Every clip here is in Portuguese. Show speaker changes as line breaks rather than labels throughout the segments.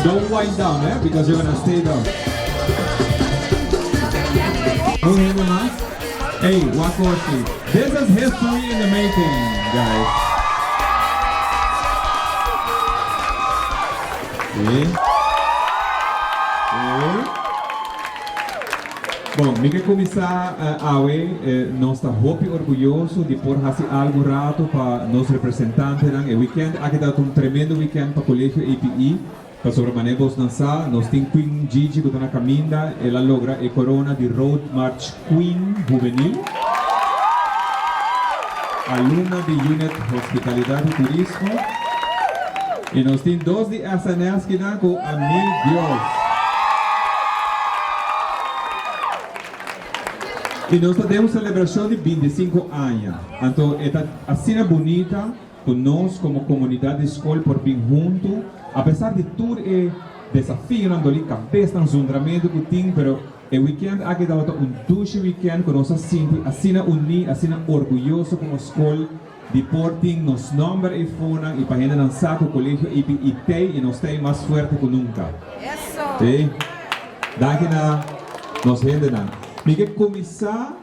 Don't wind down, because you're gonna stay down. Who hit the mic? Hey, Wakoshi. This is history in the making, guys. Okay. Bom, mi que começar nós está muito orgulhoso de por fazer algo rato para nos representantes no weekend. Aqui dá um tremendo weekend para o colégio API. Para sobremaneiros dançar, nós temos Queen Gigi que está na caminha. Ela logra a corona de Road March Queen Juvenil. Aluna de Unit Hospitalidade e Turismo. E nós temos dois de SNS que dão com amigos. E nós temos celebração de 25 anos. Então, é assim bonita para nós como comunidade de escola por vir junto. Apesar de tudo é desafio, não dá cabeça, não sundramento que tem, mas o weekend aqui dá duche weekend com nós assim unir, assim orgulhoso como escola de porting, nos número e fona e para gente dançar com o colégio e nós temos mais forte que nunca. Sim. Daqui na nós gente não. Me quer começar a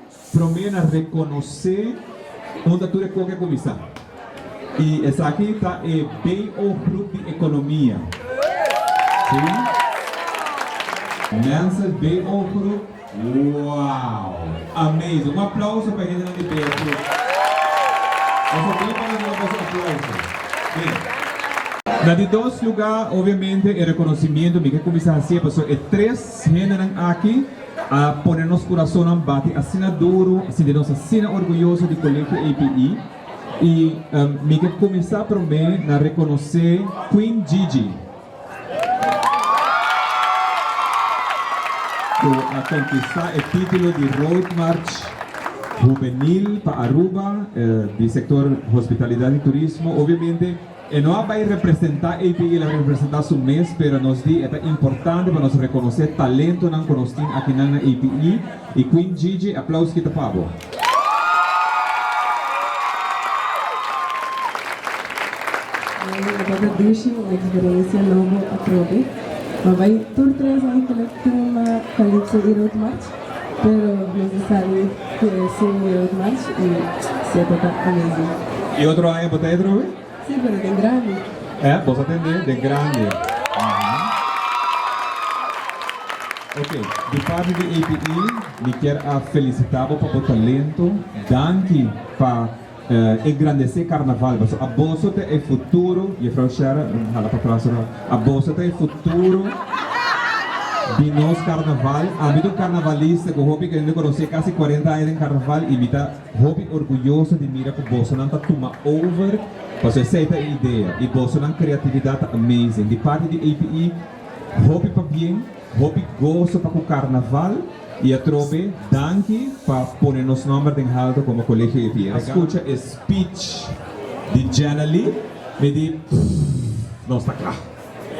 reconhecer onde tudo é qualquer começar. E essa aqui está bem o grupo de economia. Sim? Nancy bem o grupo. Uau! Amazing! Um aplauso para a gente de pé. Essa bem para nós um aplauso. Na de dois lugares, obviamente, o reconhecimento, me quer começar assim, pessoal, três gêneros aqui. A poner nos coração bate assina duro, assim de nós assina orgulhoso de colégio API e me quer começar para mim a reconhecer Queen Gigi. A conquistar o título de Road March Juvenil para Aruba, do setor hospitalidade e turismo, obviamente. E não vai representar a API, ela vai representar seu mês, mas nos diz é importante para nós reconhecer talento que nós temos aqui na API. E Queen Gigi, aplausos que te pago.
Agora deixe uma experiência nova a prova. Vai tur 3 anos que uma calypso e road march, pero necessário que seja road march e se toca amazing.
E outro ano para ter
Sim, pero de grande.
Posso atender? De grande. Ok, de parte de API, me quero felicitar por o talento, danke para engrandecer carnaval. A bolsa é o futuro, e a Frau Scherer, a bolsa é o futuro de nós carnaval. A mim, carnavalista, que eu que conheci quase 40 anos em carnaval, e me está orgulhoso de mirar que o bolsa não está tomando over. Você aceita a ideia e você tem criatividade amazing. De parte de API, hobby para bem, hobby gosto para o carnaval e a trobe, danke para pôr nos nomes de alto como colégio API. Escuta o speech de Janely, me diz, não está claro.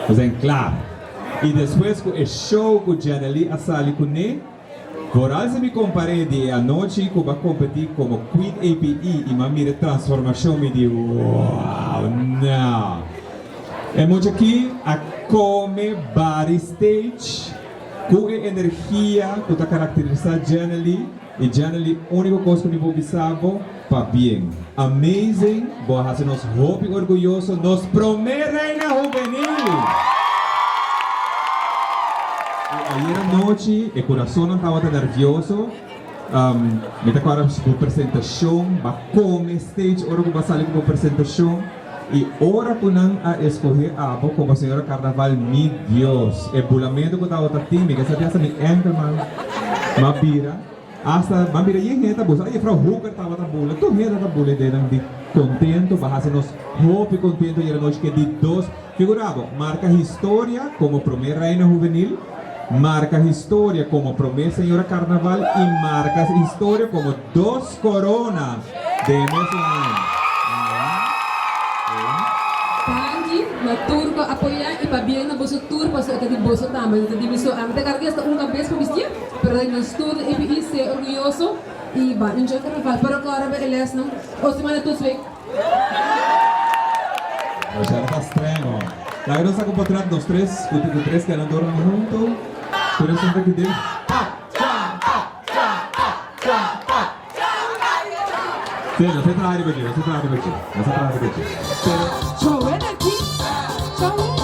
Mas é claro. E depois com o show com Janely, a sala com ele, Coral se me comparei de anoche que vai competir como Queen API e uma mira transformação me diz, uau, não. É muito aqui a come bar stage com a energia que está caracterizada Janely e Janely única coisa que eu observo para bem. Amazing, vou fazer nos hobby orgulhoso, nos primeira reina juvenil. Ayer noite, o coração não estava nervioso. Me está agora com a apresentação, vai comer stage, hora que vai sair com a apresentação. E hora que não a escolher a abo como a senhora Carnaval, meu Deus. O bulamento que estava tendo, que sabia essa minha ankle, mas vira. Hasta, mas vira e reta, bolsa. Aí a Frau Hooker estava na bula, tu reta na bula dele, de contento, vai fazer nos hope contento, e a noite que de dois. Figurado, marca história como primeira reina juvenil. Marca história como promessa senhora Carnaval e marca história como duas coronas de mesmo ano.
Tangi, na tour ko apoiar e para bien na bolsa tour para sa de bolsa também, de divisão. A minha carga está uma vez para vestir, pero no tour e ser orgulhoso e va enjoy Carnaval. Pero agora eles não, ou semana todos vêm.
Já está estranho. La nos acompañan los tres, los tres ganadores juntos. Pero eso es que de. Sí, no se trae de aquí, no se trae de aquí, no se trae de aquí.
Ciao, è da chi? Ciao.